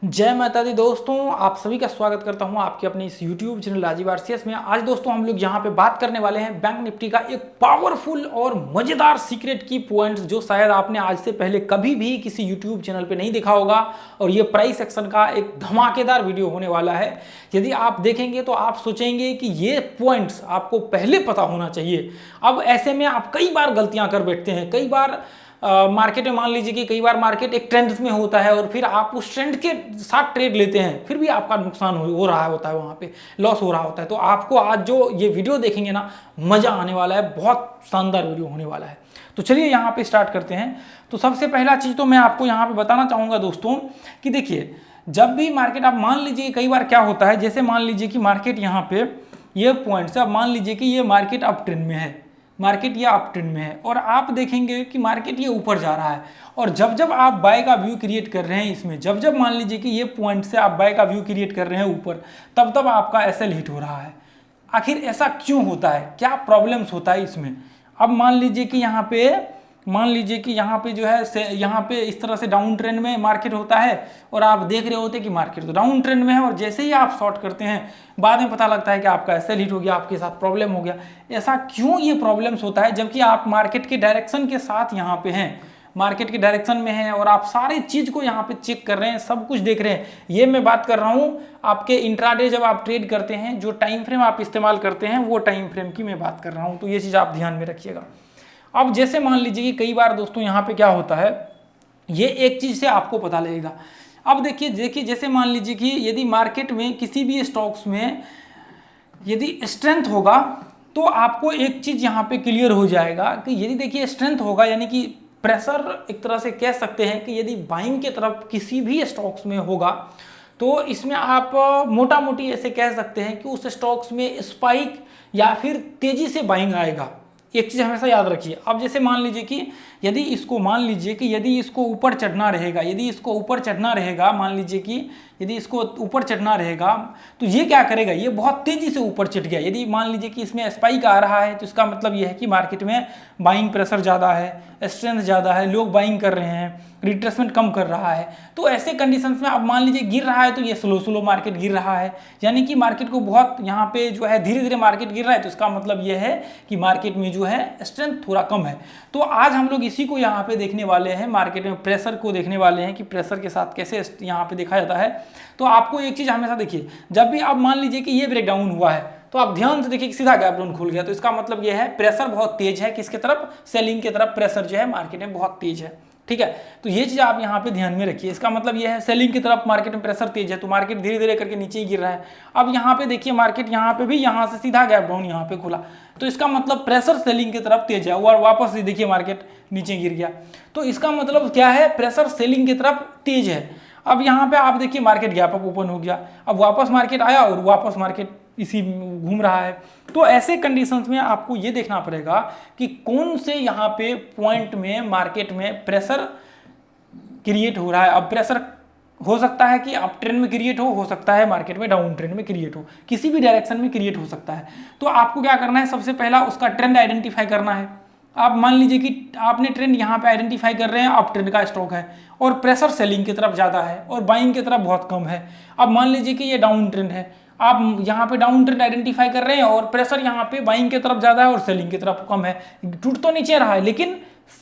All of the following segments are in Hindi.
जय माता दी दोस्तों, आप सभी का स्वागत करता हूं आपके अपने इस YouTube चैनल राजीव आरसीएस में। आज दोस्तों हम लोग यहां पे बात करने वाले हैं बैंक निफ्टी का एक पावरफुल और मजेदार सीक्रेट की पॉइंट्स जो शायद आपने आज से पहले कभी भी किसी YouTube चैनल पे नहीं देखा होगा। और ये प्राइस एक्शन का एक धमाकेदार वीडियो होने वाला है। यदि आप देखेंगे तो आप सोचेंगे कि ये पॉइंट्स आपको पहले पता होना चाहिए। अब ऐसे में आप कई बार गलतियां कर बैठते हैं। कई बार मार्केट में मान लीजिए कि कई बार मार्केट एक ट्रेंड में होता है और फिर आप उस ट्रेंड के साथ ट्रेड लेते हैं, फिर भी आपका नुकसान हो रहा होता है, वहाँ पे लॉस हो रहा होता है। तो आपको आज जो ये वीडियो देखेंगे ना, मज़ा आने वाला है, बहुत शानदार वीडियो होने वाला है। तो चलिए यहाँ पे स्टार्ट करते हैं। तो सबसे पहला चीज़ तो मैं आपको यहाँ पे बताना चाहूँगा दोस्तों कि देखिए, जब भी मार्केट आप मान लीजिए, कई बार क्या होता है, जैसे मान लीजिए कि मार्केट यहाँ पे ये पॉइंट से आप मान लीजिए कि ये मार्केट अप ट्रेंड में है, मार्केट ये अप ट्रेंड में है और आप देखेंगे कि मार्केट ये ऊपर जा रहा है। और जब जब आप बाय का व्यू क्रिएट कर रहे हैं इसमें, जब जब मान लीजिए कि ये पॉइंट से आप बाय का व्यू क्रिएट कर रहे हैं ऊपर, तब तब आपका एसएल हिट हो रहा है। आखिर ऐसा क्यों होता है, क्या प्रॉब्लम्स होता है इसमें? अब मान लीजिए कि यहाँ पे जो है, यहाँ पे इस तरह से डाउन ट्रेंड में मार्केट होता है और आप देख रहे होते हैं कि मार्केट तो डाउन ट्रेंड में है, और जैसे ही आप शॉर्ट करते हैं बाद में पता लगता है कि आपका एसएल हिट हो गया, आपके साथ प्रॉब्लम हो गया। ऐसा क्यों ये प्रॉब्लम्स होता है, जबकि आप मार्केट के डायरेक्शन के साथ यहाँ पे हैं, मार्केट के डायरेक्शन में है और आप सारी चीज को यहाँ पे चेक कर रहे हैं, सब कुछ देख रहे हैं। ये मैं बात कर रहा हूँ आपके इंट्राडे जब आप ट्रेड करते हैं, जो टाइम फ्रेम आप इस्तेमाल करते हैं वो टाइम फ्रेम की मैं बात कर रहा हूँ। तो ये चीज़ आप ध्यान में रखिएगा। अब जैसे मान लीजिए कि कई बार दोस्तों यहाँ पे क्या होता है, ये एक चीज़ से आपको पता लगेगा। अब देखिए जैसे मान लीजिए कि यदि मार्केट में किसी भी स्टॉक्स में यदि स्ट्रेंथ होगा तो आपको एक चीज़ यहाँ पे क्लियर हो जाएगा कि यदि देखिए स्ट्रेंथ होगा, यानी कि प्रेशर एक तरह से कह सकते हैं कि यदि बाइंग की तरफ किसी भी स्टॉक्स में होगा तो इसमें आप मोटा मोटी ऐसे कह सकते हैं कि उस स्टॉक्स में स्पाइक या फिर तेजी से बाइंग आएगा। एक चीज़ हमेशा याद रखिए। अब जैसे मान लीजिए कि यदि इसको ऊपर चढ़ना रहेगा, मान लीजिए कि यदि इसको ऊपर चढ़ना रहेगा तो ये क्या करेगा, ये बहुत तेजी से ऊपर चढ़ गया। यदि मान लीजिए कि इसमें स्पाइक आ रहा है तो इसका मतलब ये है कि मार्केट में बाइंग प्रेशर ज़्यादा है, स्ट्रेंथ ज़्यादा है, लोग बाइंग कर रहे हैं, रिट्रेसमेंट कम कर रहा है। तो ऐसे कंडीशंस में अब मान लीजिए गिर रहा है तो ये स्लो मार्केट गिर रहा है, यानी कि मार्केट को बहुत यहाँ पे जो है धीरे धीरे मार्केट गिर रहा है। तो इसका मतलब ये है कि मार्केट में जो है स्ट्रेंथ थोड़ा कम है। तो आज हम लोग इसी को यहाँ पे देखने वाले हैं, मार्केट में प्रेशर को देखने वाले हैं कि प्रेशर के साथ कैसे यहाँ पे देखा जाता है। तो आपको एक चीज़ हमेशा देखिए, जब भी आप मान लीजिए कि ये ब्रेकडाउन हुआ है तो आप ध्यान से देखिए कि सीधा गैप डाउन खुल गया, तो इसका मतलब ये है प्रेशर बहुत तेज है, किसके तरफ, सेलिंग की तरफ प्रेशर जो है मार्केट में बहुत तेज है। ठीक है, तो ये चीज़ आप यहाँ पे ध्यान में रखिए। इसका मतलब ये है सेलिंग की तरफ मार्केट में प्रेशर तेज है तो मार्केट धीरे धीरे करके नीचे ही गिर रहा है। अब यहाँ पे देखिए मार्केट यहाँ पे भी यहाँ से सीधा गैप डाउन यहाँ पे खुला, तो इसका मतलब प्रेशर सेलिंग की तरफ तेज है और वापस से देखिए मार्केट नीचे गिर गया। तो इसका मतलब क्या है, प्रेशर सेलिंग की तरफ तेज है। अब यहाँ पे आप देखिए मार्केट गैप अप ओपन हो गया, अब वापस मार्केट आया और वापस मार्केट इसी घूम रहा है। तो ऐसे कंडीशंस में आपको ये देखना पड़ेगा कि कौन से यहाँ पे पॉइंट में मार्केट में प्रेशर क्रिएट हो रहा है। अब प्रेशर हो सकता है कि अप ट्रेंड में क्रिएट हो सकता है मार्केट में डाउन ट्रेंड में क्रिएट हो, किसी भी डायरेक्शन में क्रिएट हो सकता है। तो आपको क्या करना है, सबसे पहला उसका ट्रेंड आइडेंटिफाई करना है। आप मान लीजिए कि आपने ट्रेंड यहाँ पे आइडेंटिफाई कर रहे हैं, अप ट्रेंड का स्टॉक है और प्रेशर सेलिंग की तरफ ज़्यादा है और बाइंग की तरफ बहुत कम है। अब मान लीजिए कि ये डाउन ट्रेंड है, आप यहाँ पे डाउन ट्रेंड आइडेंटिफाई कर रहे हैं और प्रेशर यहाँ पे बाइंग की तरफ ज़्यादा है और सेलिंग की तरफ कम है। टूट तो नीचे रहा है लेकिन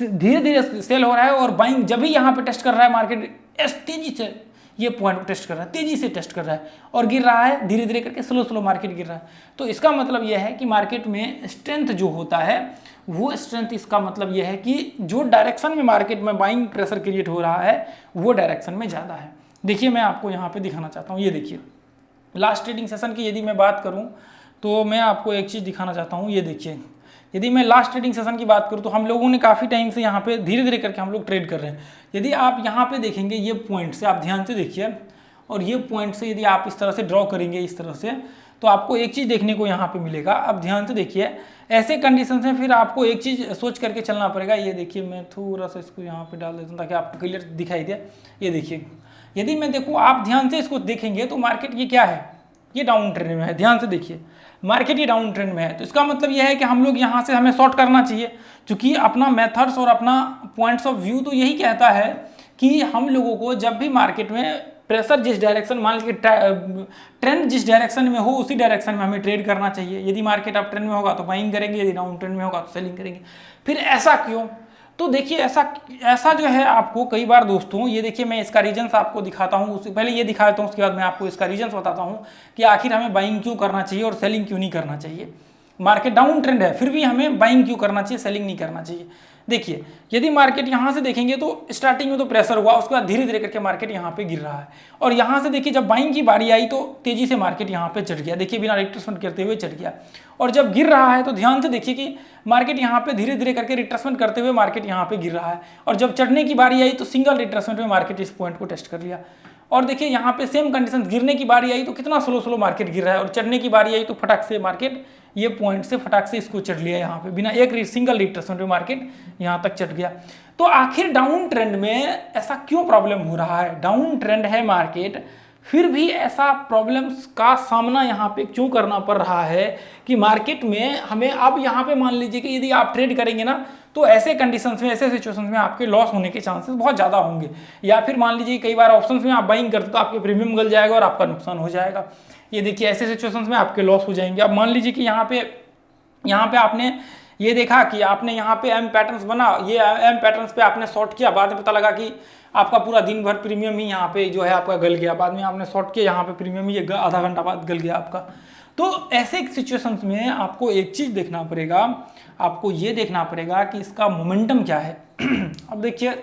धीरे धीरे सेल हो रहा है और बाइंग जब भी यहाँ पे टेस्ट कर रहा है मार्केट तेजी से ये पॉइंट को टेस्ट कर रहा है, तेजी से टेस्ट कर रहा है और गिर रहा है धीरे धीरे करके, स्लो मार्केट गिर रहा है। तो इसका मतलब यह है कि मार्केट में स्ट्रेंथ जो होता है वो स्ट्रेंथ, इसका मतलब यह है कि जो डायरेक्शन में मार्केट में बाइंग प्रेशर क्रिएट हो रहा है वो डायरेक्शन में ज़्यादा है। देखिए मैं आपको यहाँ पे दिखाना चाहता हूँ, ये देखिए लास्ट ट्रेडिंग सेशन की यदि मैं बात करूँ तो मैं आपको एक चीज़ दिखाना चाहता हूँ। ये देखिए, यदि मैं लास्ट ट्रेडिंग सेशन की बात करूँ तो हम लोगों ने काफ़ी टाइम से यहाँ पे धीरे धीरे करके हम लोग ट्रेड कर रहे हैं। यदि आप यहाँ पे देखेंगे ये पॉइंट से, आप ध्यान से देखिए, और ये पॉइंट से यदि आप इस तरह से ड्रॉ करेंगे इस तरह से, तो आपको एक चीज़ देखने को यहाँ पे मिलेगा। अब ध्यान से देखिए, ऐसे कंडीशन में फिर आपको एक चीज़ सोच करके चलना पड़ेगा। ये देखिए, मैं थोड़ा सा इसको यहाँ पे डाल देता हूँ ताकि आपको क्लियर दिखाई दे। ये देखिए, यदि मैं देखूँ, आप ध्यान से इसको देखेंगे तो मार्केट ये क्या है, ये डाउन ट्रेंड में है। ध्यान से देखिए, मार्केट ये डाउन ट्रेंड में है, तो इसका मतलब यह है कि हम लोग यहाँ से हमें शॉर्ट करना चाहिए, क्योंकि अपना मेथड्स और अपना पॉइंट्स ऑफ व्यू तो यही कहता है कि हम लोगों को जब भी मार्केट में प्रेशर जिस डायरेक्शन, मान लीजिए ट्रेंड जिस डायरेक्शन में हो उसी डायरेक्शन में हमें ट्रेड करना चाहिए। यदि मार्केट अप ट्रेंड में होगा तो बाइंग करेंगे, यदि डाउन ट्रेंड में होगा तो सेलिंग करेंगे। फिर ऐसा क्यों? तो देखिए ऐसा जो है आपको कई बार दोस्तों, ये देखिए मैं इसका रीजंस आपको दिखाता हूँ। उससे पहले ये दिखा देता हूँ, उसके बाद मैं आपको इसका रीजंस बताता हूँ कि आखिर हमें बाइंग क्यों करना चाहिए और सेलिंग क्यों नहीं करना चाहिए। मार्केट डाउन ट्रेंड है फिर भी हमें बाइंग क्यों करना चाहिए, सेलिंग नहीं करना चाहिए। देखिए यदि मार्केट यहाँ से देखेंगे तो स्टार्टिंग में तो प्रेशर हुआ, उसके बाद धीरे धीरे करके मार्केट यहाँ पे गिर रहा है, और यहाँ से देखिए जब बाइंग की बारी आई तो तेजी से मार्केट यहाँ पे चढ़ गया। देखिए बिना रिट्रेसमेंट करते हुए चढ़ गया, और जब गिर रहा है तो ध्यान से देखिए कि मार्केट यहाँ पे धीरे धीरे करके रिट्रेसमेंट करते हुए मार्केट यहाँ पे गिर रहा है, और जब चढ़ने की बारी आई तो सिंगल रिट्रेसमेंट में मार्केट इस पॉइंट को टेस्ट कर लिया। और देखिए यहाँ पे सेम कंडीशन, गिरने की बारी आई तो कितना स्लो मार्केट गिर रहा है, और चढ़ने की बारी आई तो फटाक से मार्केट ये पॉइंट से फटाक से इसको चढ़ लिया। यहाँ पे बिना एक सिंगल रिट्रेसमेंट में मार्केट यहाँ तक चढ़ गया। तो आखिर डाउन ट्रेंड में ऐसा क्यों प्रॉब्लम हो रहा है? डाउन ट्रेंड है मार्केट, फिर भी ऐसा प्रॉब्लम्स का सामना यहाँ पे क्यों करना पड़ रहा है कि मार्केट में हमें अब यहाँ पे मान लीजिए कि यदि आप ट्रेड करेंगे ना तो ऐसे कंडीशंस में, ऐसे सिचुएशंस में आपके लॉस होने के चांसेस बहुत ज़्यादा होंगे। या फिर मान लीजिए कई बार ऑप्शंस में आप बाइंग करते तो आपके प्रीमियम गल जाएगा और आपका नुकसान हो जाएगा। ये देखिए ऐसे सिचुएशंस में आपके लॉस हो जाएंगे। अब मान लीजिए कि यहाँ पे आपने ये देखा कि आपने यहाँ पे एम पैटर्न्स बना, ये एम पैटर्न्स पे आपने शॉर्ट किया, बाद में पता लगा कि आपका पूरा दिन भर प्रीमियम ही यहाँ पे जो है आपका गल गया, बाद में आपने शॉर्ट किया, यहाँ पे प्रीमियम ही आधा घंटा बाद गल गया आपका। तो ऐसे सिचुएशंस में आपको एक चीज़ देखना पड़ेगा, आपको ये देखना पड़ेगा कि इसका मोमेंटम क्या है। अब देखिए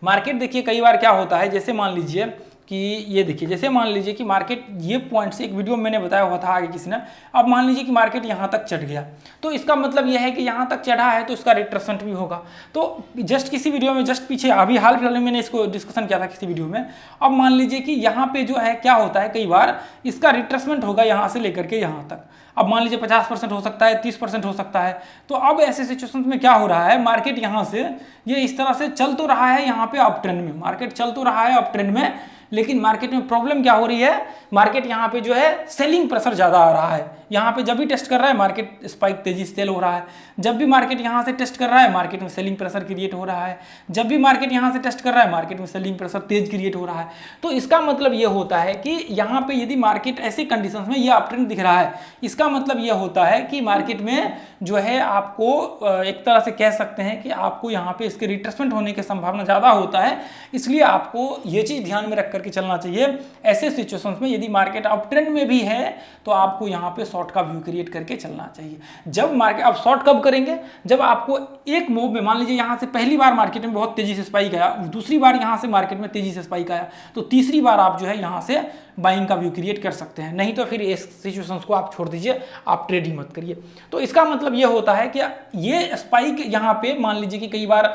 मार्केट, देखिए कई बार क्या होता है, जैसे मान लीजिए कि ये देखिए, जैसे मान लीजिए कि मार्केट ये पॉइंट से एक वीडियो में मैंने बताया हुआ था आगे किसी ने, अब मान लीजिए कि मार्केट यहाँ तक चढ़ गया, तो इसका मतलब यह है कि यहाँ तक चढ़ा है तो इसका रिट्रेसमेंट भी होगा। तो जस्ट किसी वीडियो में, जस्ट पीछे अभी हाल फिलहाल में मैंने इसको डिस्कशन किया था किसी वीडियो में। अब मान लीजिए कि यहाँ पे जो है क्या होता है, कई बार इसका रिट्रेसमेंट होगा यहाँ से लेकर के यहाँ तक। अब मान लीजिए 50% हो सकता है, 30% हो सकता है। तो अब ऐसे सिचुएशंस में क्या हो रहा है, मार्केट यहाँ से ये इस तरह से चल तो रहा है, यहाँ पे अप ट्रेंड में मार्केट चल तो रहा है अप ट्रेंड में, लेकिन मार्केट में प्रॉब्लम क्या हो रही है, मार्केट यहाँ पे जो है सेलिंग प्रेशर ज़्यादा आ रहा है। यहाँ पे जब भी टेस्ट कर रहा है मार्केट स्पाइक तेजी से सेल हो रहा है, जब भी मार्केट यहाँ से टेस्ट कर रहा है मार्केट में सेलिंग प्रेशर क्रिएट हो रहा है, जब भी मार्केट यहाँ से टेस्ट कर रहा है मार्केट में सेलिंग प्रेशर तेज क्रिएट हो रहा है। तो इसका मतलब ये होता है कि यहाँ पे यदि मार्केट ऐसी कंडीशंस में ये अपट्रेंड दिख रहा है, इसका मतलब ये होता है कि मार्केट में जो है आपको एक तरह से कह सकते हैं कि आपको यहाँ पे इसके रिट्रेसमेंट होने की संभावना ज़्यादा होता है। इसलिए आपको ये चीज़ ध्यान में रख करके चलना चाहिए। ऐसे सिचुएशंस में यदि मार्केट अप ट्रेंड में भी है तो आपको यहाँ पे शॉर्ट का व्यू क्रिएट करके चलना चाहिए। जब मार्केट, आप शॉर्ट कब करेंगे, जब आपको एक मूव में, मान लीजिए यहाँ से पहली बार मार्केट में बहुत तेजी से स्पाइक आया, दूसरी बार यहाँ से मार्केट में तेजी से स्पाइक आया, तो तीसरी बार आप जो है यहाँ से बाइंग का व्यू क्रिएट कर सकते हैं। नहीं तो फिर इस सिचुएशंस को आप छोड़ दीजिए, आप ट्रेड ही मत करिए। तो इसका मतलब ये होता है कि ये स्पाइक यहाँ पे मान लीजिए कि कई बार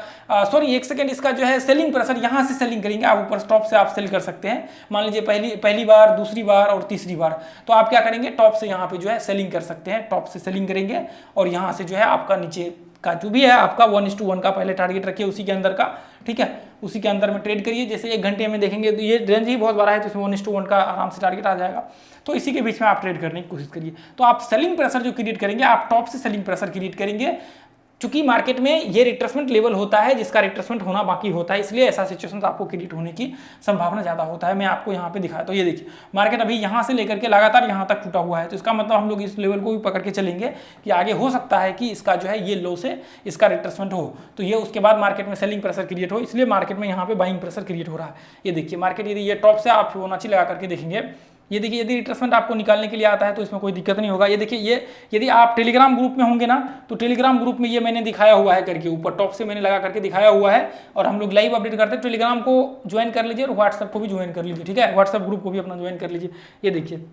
एक सेकेंड, इसका जो है सेलिंग प्रेशर, यहाँ से सेलिंग करेंगे आप, ऊपर टॉप से आप सेल कर सकते हैं। मान लीजिए पहली बार, दूसरी बार और तीसरी बार, तो आप क्या करेंगे, टॉप से यहाँ पे जो है सेलिंग कर सकते हैं, टॉप से सेलिंग करेंगे और यहाँ से जो है आपका नीचे का जो भी है आपका 1:1 का पहले टारगेट रखिए, उसी के अंदर का, ठीक है, उसी के अंदर में ट्रेड करिए। जैसे एक घंटे में देखेंगे तो ये रेंज ही बहुत बड़ा है, तो इसमें 1:1 का आराम से टारगेट आ जाएगा। तो इसी के बीच में आप ट्रेड करने की कोशिश करिए। तो आप सेलिंग प्रेशर जो क्रिएट करेंगे, आप टॉप से सेलिंग प्रेशर क्रिएट करेंगे। चूंकि मार्केट में ये रिट्रेसमेंट लेवल होता है जिसका रिट्रेसमेंट होना बाकी होता है, इसलिए ऐसा सिचुएशन आपको क्रिएट होने की संभावना ज़्यादा होता है। मैं आपको यहाँ पे दिखाया, तो ये देखिए मार्केट अभी यहाँ से लेकर के लगातार यहाँ तक टूटा हुआ है, तो इसका मतलब हम लोग इस लेवल को भी पकड़ के चलेंगे कि आगे हो सकता है कि इसका जो है ये लो से इसका रिट्रेसमेंट हो, तो ये उसके बाद मार्केट में सेलिंग प्रेशर क्रिएट हो, इसलिए मार्केट में यहाँ पे बाइंग प्रेशर क्रिएट हो रहा है। ये देखिए मार्केट यदि ये टॉप से आप फिबोनाची लगा करके देखेंगे, ये देखिए यदि रिट्रेसमेंट आपको निकालने के लिए आता है तो इसमें कोई दिक्कत नहीं होगा। ये देखिए, ये यदि आप टेलीग्राम ग्रुप में होंगे ना, तो टेलीग्राम ग्रुप में ये मैंने दिखाया हुआ है करके, ऊपर टॉप से मैंने लगा करके दिखाया हुआ है, और हम लोग लाइव अपडेट करते हैं। टेलीग्राम को ज्वाइन कर लीजिए और व्हाट्सएप को भी ज्वाइन कर लीजिए, ठीक है, व्हाट्सएप ग्रुप को भी अपना ज्वाइन कर लीजिए। ये देखिए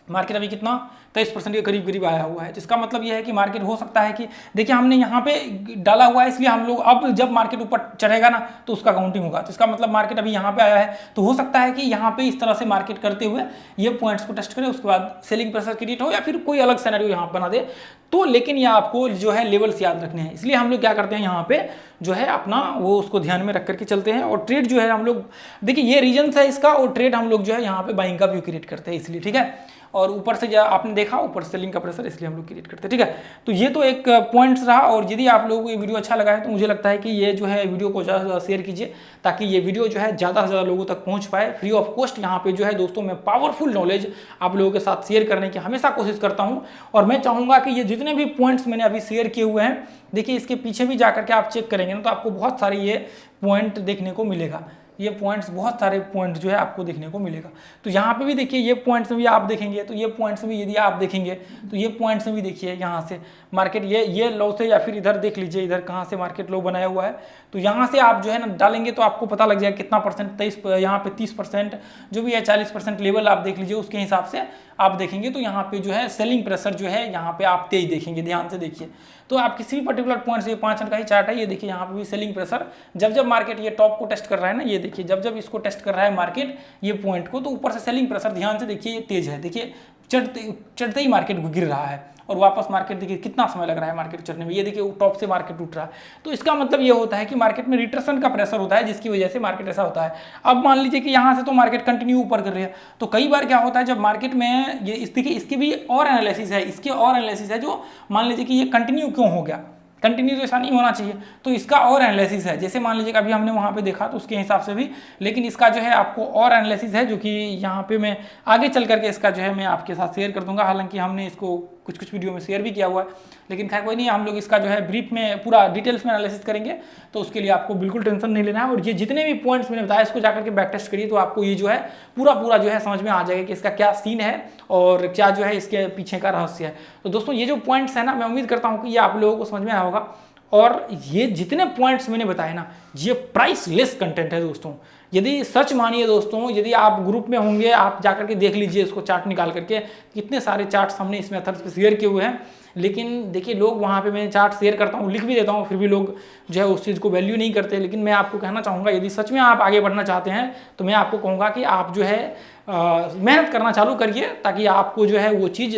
मार्केट अभी कितना 23% के करीब आया हुआ है, जिसका मतलब यह है कि मार्केट हो सकता है कि देखिए हमने यहाँ पे डाला हुआ है, इसलिए हम लोग अब जब मार्केट ऊपर चढ़ेगा ना तो उसका काउंटिंग होगा। तो इसका मतलब मार्केट अभी यहाँ पे आया है, तो हो सकता है कि यहाँ पे इस तरह से मार्केट करते हुए ये पॉइंट्स को टेस्ट करे, उसके बाद सेलिंग प्रेशर क्रिएट हो या फिर कोई अलग सिनेरियो यहाँ बना दे। तो लेकिन ये आपको जो है लेवल्स याद रखने हैं, इसलिए हम लोग क्या करते हैं यहाँ पे जो है अपना वो उसको ध्यान में रख करके चलते हैं। और ट्रेड जो है हम लोग, देखिए ये रीजन है इसका, और ट्रेड हम लोग जो है यहाँ पे बाइंग का व्यू क्रिएट करते हैं, इसलिए ठीक है। और ऊपर से आपने देखा ऊपर सेलिंग का प्रेशर, इसलिए हम लोग क्रिएट करते हैं। ठीक है, तो ये तो एक पॉइंट्स रहा। और यदि आप लोगों को ये वीडियो अच्छा लगा है तो मुझे लगता है कि ये जो है वीडियो को ज़्यादा से ज़्यादा शेयर कीजिए, ताकि ये वीडियो जो है ज़्यादा से ज़्यादा लोगों तक पहुँच पाए। फ्री ऑफ कॉस्ट यहाँ पे जो है दोस्तों मैं पावरफुल नॉलेज आप लोगों के साथ शेयर करने की हमेशा कोशिश करता हूँ। और मैं चाहूँगा कि ये जितने भी पॉइंट्स मैंने अभी शेयर किए हुए हैं, देखिए इसके पीछे भी जाकर के आप चेक करेंगे ना तो आपको बहुत सारे ये पॉइंट देखने को मिलेगा। ये पॉइंट्स, बहुत सारे पॉइंट जो है आपको देखने को मिलेगा। तो यहाँ पे भी देखिए ये पॉइंट्स में भी आप देखेंगे, तो ये पॉइंट्स में यदि आप देखेंगे तो ये पॉइंट्स में भी देखिए यहाँ से मार्केट ये लो से, या फिर इधर देख लीजिए इधर कहाँ से मार्केट लो बनाया हुआ है। तो यहाँ से आप जो है ना डालेंगे तो आपको पता लग जाएगा कितना परसेंट, 23, यहाँ पे 30%, जो भी है 40% लेवल आप देख लीजिए, उसके हिसाब से आप देखेंगे तो यहाँ पे जो है सेलिंग प्रेशर जो है यहाँ पे आप तेज देखेंगे। ध्यान से देखिए, तो आप किसी भी पर्टिकुलर पॉइंट से, 5 मिनट का ही चार्ट है, ये देखिए यहाँ पे भी सेलिंग प्रेशर, जब मार्केट ये टॉप को टेस्ट कर रहा है ना, ये देखिए जब इसको टेस्ट कर रहा है मार्केट ये पॉइंट को, तो ऊपर से सेलिंग प्रेशर ध्यान से देखिए ये तेज है। देखिए चढ़ते ही मार्केट गिर रहा है और वापस मार्केट देखिए कितना समय लग रहा है मार्केट चढ़ने में। ये देखिए टॉप से मार्केट उठ रहा है, तो इसका मतलब ये होता है कि मार्केट में रिट्रेशन का प्रेशर होता है, जिसकी वजह से मार्केट ऐसा होता है। अब मान लीजिए कि यहाँ से तो मार्केट कंटिन्यू ऊपर कर रही है, तो कई बार क्या होता है जब मार्केट में ये देखिए इसके भी और एनालिसिस है, इसके और एनालिसिस है, जो मान लीजिए कि ये कंटिन्यू क्यों हो गया, कंटिन्यू तो ऐसा नहीं होना चाहिए, तो इसका और एनालिसिस है। जैसे मान लीजिए कि अभी हमने वहाँ पे देखा तो उसके हिसाब से भी, लेकिन इसका जो है आपको और एनालिसिस है, जो कि यहाँ पे मैं आगे चल करके इसका जो है मैं आपके साथ शेयर कर दूंगा। हालांकि हमने इसको कुछ वीडियो में शेयर भी किया हुआ है, लेकिन खैर कोई नहीं, हम लोग इसका जो है ब्रीफ में पूरा डिटेल्स में एनालिसिस करेंगे, तो उसके लिए आपको बिल्कुल टेंशन नहीं लेना है। और ये जितने भी पॉइंट्स मैंने बताया इसको जाकर के बैक टेस्ट करिए, तो आपको ये जो है पूरा जो है समझ में आ जाएगा कि इसका क्या सीन है और क्या जो है इसके पीछे का रहस्य है। तो दोस्तों ये जो पॉइंट्स है ना, मैं उम्मीद करता हूँ कि ये आप लोगों को समझ में आया होगा। और ये जितने पॉइंट्स मैंने बताए ना, ये प्राइसलेस कंटेंट है दोस्तों। यदि सच मानिए दोस्तों, यदि आप ग्रुप में होंगे, आप जाकर के देख लीजिए इसको चार्ट निकाल करके, कितने सारे चार्ट्स हमने इस मेथड पे शेयर किए हुए हैं। लेकिन देखिए लोग वहाँ पे मैं चार्ट शेयर करता हूँ, लिख भी देता हूँ, फिर भी लोग जो है उस चीज़ को वैल्यू नहीं करते। लेकिन मैं आपको कहना चाहूँगा, यदि सच में आप आगे बढ़ना चाहते हैं तो मैं आपको कहूँगा कि आप जो है मेहनत करना चालू करिए, ताकि आपको जो है वो चीज़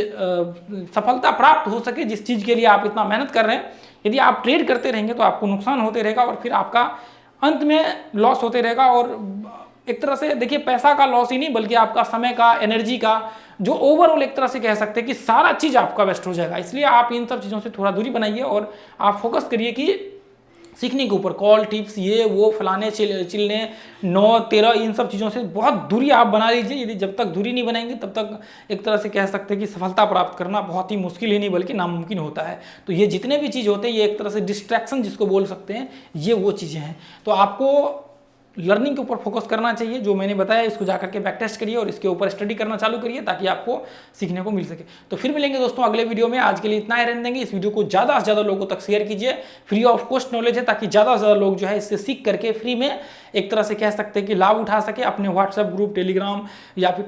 सफलता प्राप्त हो सके जिस चीज़ के लिए आप इतना मेहनत कर रहे हैं। यदि आप ट्रेड करते रहेंगे तो आपको नुकसान होते रहेगा और फिर आपका अंत में लॉस होते रहेगा। और एक तरह से देखिए पैसा का लॉस ही नहीं, बल्कि आपका समय का, एनर्जी का, जो ओवरऑल एक तरह से कह सकते हैं कि सारा चीज़ आपका वेस्ट हो जाएगा। इसलिए आप इन सब चीज़ों से थोड़ा दूरी बनाइए और आप फोकस करिए कि सीखने के ऊपर, कॉल टिप्स, ये वो फलाने चिलने 9, 13 इन सब चीज़ों से बहुत दूरी आप बना लीजिए। यदि जब तक दूरी नहीं बनाएंगे तब तक एक तरह से कह सकते हैं कि सफलता प्राप्त करना बहुत ही मुश्किल ही नहीं बल्कि नामुमकिन होता है। तो ये जितने भी चीज़ होते हैं ये एक तरह से डिस्ट्रैक्शन जिसको बोल सकते हैं, ये वो चीज़ें हैं। तो आपको लर्निंग के ऊपर फोकस करना चाहिए, जो मैंने बताया इसको जाकर के बैक टेस्ट करिए और इसके ऊपर स्टडी करना चालू करिए, ताकि आपको सीखने को मिल सके। तो फिर मिलेंगे दोस्तों अगले वीडियो में। आज के लिए इतना ही रहने देंगे। इस वीडियो को ज़्यादा से ज़्यादा लोगों तक शेयर कीजिए, फ्री ऑफ कॉस्ट नॉलेज है, ताकि ज़्यादा से ज़्यादा लोग जो है इससे सीख करके फ्री में एक तरह से कह सकते हैं कि लाभ उठा सके। अपने व्हाट्सएप ग्रुप, टेलीग्राम या फिर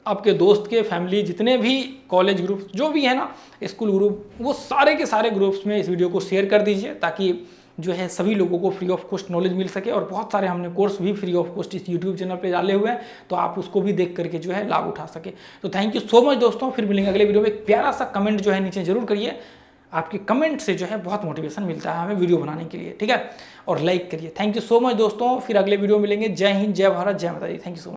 आपके दोस्त के, फैमिली, जितने भी कॉलेज ग्रुप जो भी है ना, स्कूल ग्रुप, वो सारे के सारे ग्रुप्स में इस वीडियो को शेयर कर दीजिए, ताकि जो है सभी लोगों को फ्री ऑफ कॉस्ट नॉलेज मिल सके। और बहुत सारे हमने कोर्स भी फ्री ऑफ कॉस्ट इस यूट्यूब चैनल पे डाले हुए हैं, तो आप उसको भी देख करके जो है लाभ उठा सके। तो थैंक यू सो मच दोस्तों। फिर मिलेंगे अगले वीडियो में। एक प्यारा सा कमेंट जो है नीचे जरूर करिए, आपके कमेंट से जो है बहुत मोटिवेशन मिलता है हमें वीडियो बनाने के लिए, ठीक है। और लाइक करिए। थैंक यू सो मच दोस्तों। फिर अगले वीडियो मिलेंगे। जय हिंद, जय भारत, जय माता दी। Thank you so much.